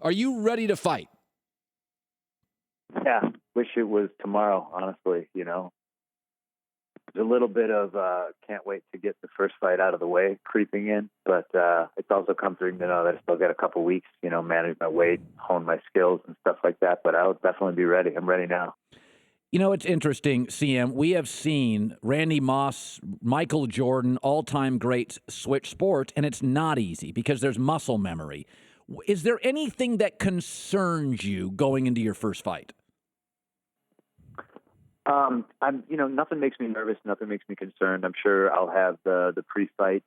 Are you ready to fight? Yeah, wish it was tomorrow, honestly, There's a little bit of can't wait to get the first fight out of the way creeping in, but it's also comforting to know that I still got a couple weeks, manage my weight, hone my skills and stuff like that, but I'll definitely be ready. I'm ready now. It's interesting, CM. We have seen Randy Moss, Michael Jordan, all-time greats switch sports, and it's not easy because there's muscle memory. Is there anything that concerns you going into your first fight? Nothing makes me nervous. Nothing makes me concerned. I'm sure I'll have the pre-fight,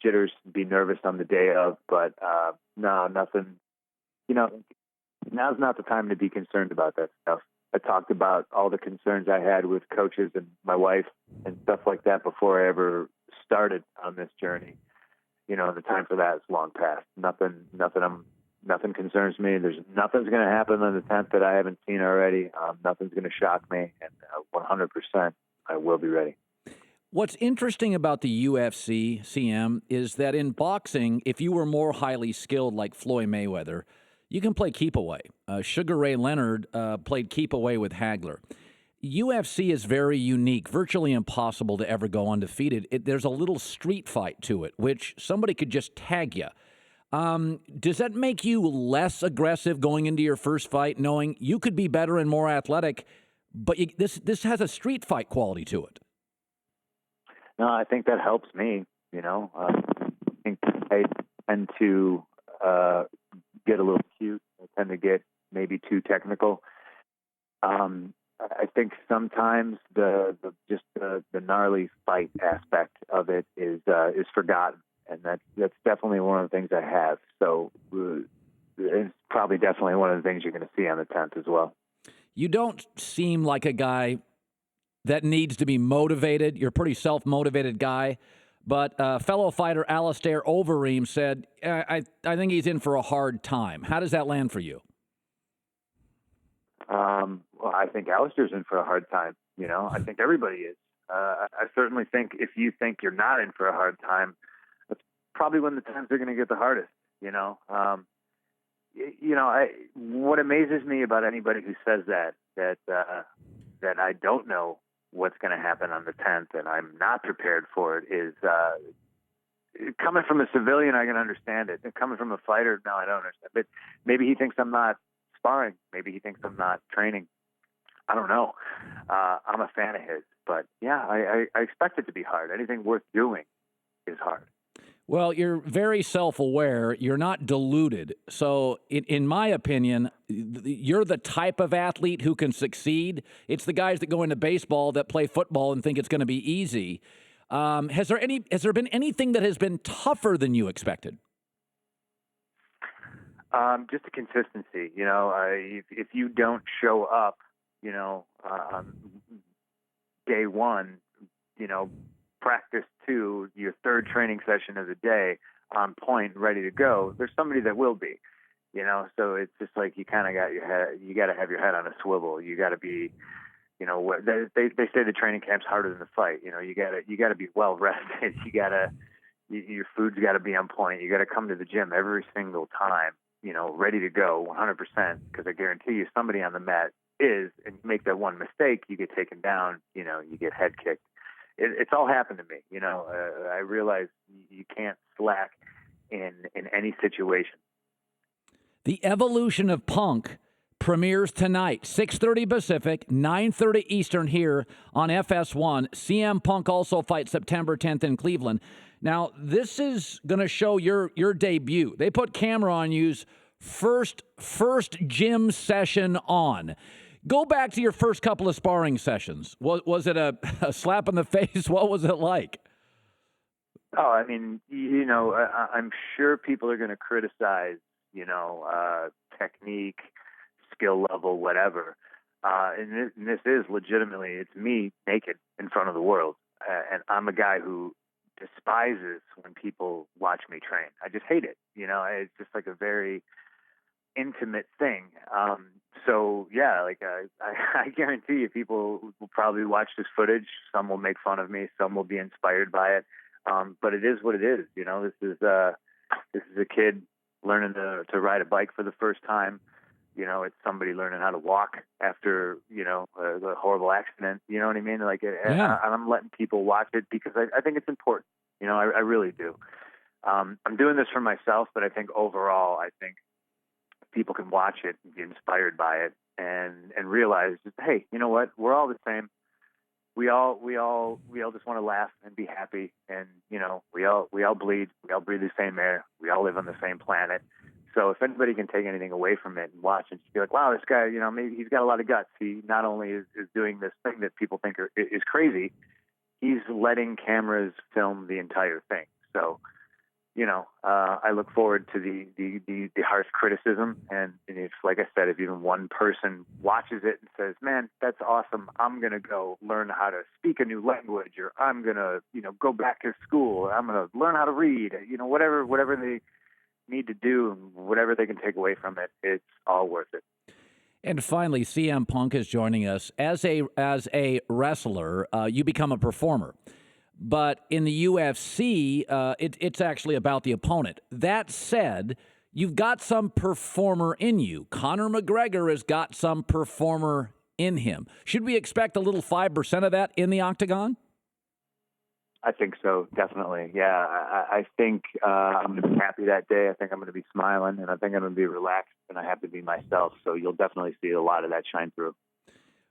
jitters, be nervous on the day of, but no, nothing. Now's not the time to be concerned about that stuff. I talked about all the concerns I had with coaches and my wife and stuff like that before I ever started on this journey. The time for that is long past. Nothing concerns me. There's nothing's going to happen on the 10th that I haven't seen already. Nothing's going to shock me, and 100% I will be ready. What's interesting about the UFC, CM, is that in boxing, if you were more highly skilled like Floyd Mayweather, you can play keep away. Sugar Ray Leonard played keep away with Hagler. UFC is very unique, virtually impossible to ever go undefeated. There's a little street fight to it, which somebody could just tag you. Does that make you less aggressive going into your first fight, knowing you could be better and more athletic, but this has a street fight quality to it? No, I think that helps me. I think I tend to get a little cute. I tend to get maybe too technical. I think sometimes the gnarly fight aspect of it is forgotten, and that's definitely one of the things I have. So it's probably definitely one of the things you're going to see on the 10th as well. You don't seem like a guy that needs to be motivated. You're a pretty self-motivated guy. But fellow fighter Alistair Overeem said, I think he's in for a hard time. How does that land for you? Well, I think Alistair's in for a hard time. I think everybody is. I certainly think if you think you're not in for a hard time, that's probably when the times are going to get the hardest. What amazes me about anybody who says that I don't know what's going to happen on the 10th and I'm not prepared for it is coming from a civilian, I can understand it. And coming from a fighter, no, I don't understand. But maybe he thinks I'm not sparring. Maybe he thinks I'm not training. I don't know. I'm a fan of his. But, yeah, I expect it to be hard. Anything worth doing is hard. Well, you're very self-aware. You're not deluded. So, in my opinion, you're the type of athlete who can succeed. It's the guys that go into baseball that play football and think it's going to be easy. Has there been anything that has been tougher than you expected? Just the consistency. If you don't show up, on day one, practice 2, your third training session of the day, on point, ready to go, there's somebody that will be, so it's just like you kind of you got to have your head on a swivel. You got to be, they say the training camp's harder than the fight. You got to be well rested. Your food's got to be on point. You got to come to the gym every single time, ready to go 100%, because I guarantee you somebody on the mat is, and you make that one mistake, you get taken down, you get head kicked. It's all happened to me. I realize you can't slack in any situation. The Evolution of Punk premieres tonight, 6:30 Pacific, 9:30 Eastern here on FS1. CM Punk also fights September 10th in Cleveland. Now, this is going to show your debut. They put camera on you's first gym session on. Go back to your first couple of sparring sessions. Was it a slap in the face? What was it like? Oh, I mean, I'm sure people are going to criticize, technique, skill level, whatever. And this is legitimately, it's me naked in front of the world. And I'm a guy who despises when people watch me train. I just hate it. It's just like a very intimate thing. So yeah, like I guarantee you people will probably watch this footage. Some will make fun of me. Some will be inspired by it. But it is what it is. This is a kid, learning to ride a bike for the first time. It's somebody learning how to walk after, a horrible accident. You know what I mean? Like, Yeah. I'm letting people watch it because I think it's important. I really do. I'm doing this for myself, but I think overall, I think people can watch it and be inspired by it and realize, hey, you know what? We're all the same. We all just want to laugh and be happy. And, we all bleed. We all breathe the same air. We all live on the same planet. So if anybody can take anything away from it and watch and just be like, wow, this guy, maybe he's got a lot of guts. He not only is doing this thing that people think is crazy, he's letting cameras film the entire thing. So, I look forward to the harsh criticism. And if, like I said, if even one person watches it and says, man, that's awesome, I'm going to go learn how to speak a new language, or I'm going to, go back to school, or I'm going to learn how to read, whatever they need to do, and whatever they can take away from it, it's all worth it. And finally, CM Punk is joining us. As a wrestler, you become a performer. But in the UFC, it's actually about the opponent. That said, you've got some performer in you. Conor McGregor has got some performer in him. Should we expect a little 5% of that in the octagon? I think so, definitely. Yeah, I think I'm going to be happy that day. I think I'm going to be smiling, and I think I'm going to be relaxed, and I have to be myself. So you'll definitely see a lot of that shine through.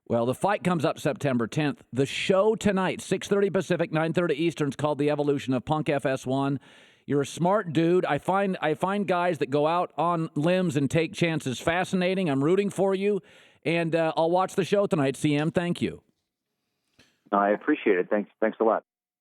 Well, the fight comes up September 10th. The show tonight, 6:30 Pacific, 9:30 Eastern, is called The Evolution of Punk FS1. You're a smart dude. I find guys that go out on limbs and take chances fascinating. I'm rooting for you, and I'll watch the show tonight. CM, thank you. I appreciate it. Thanks a lot.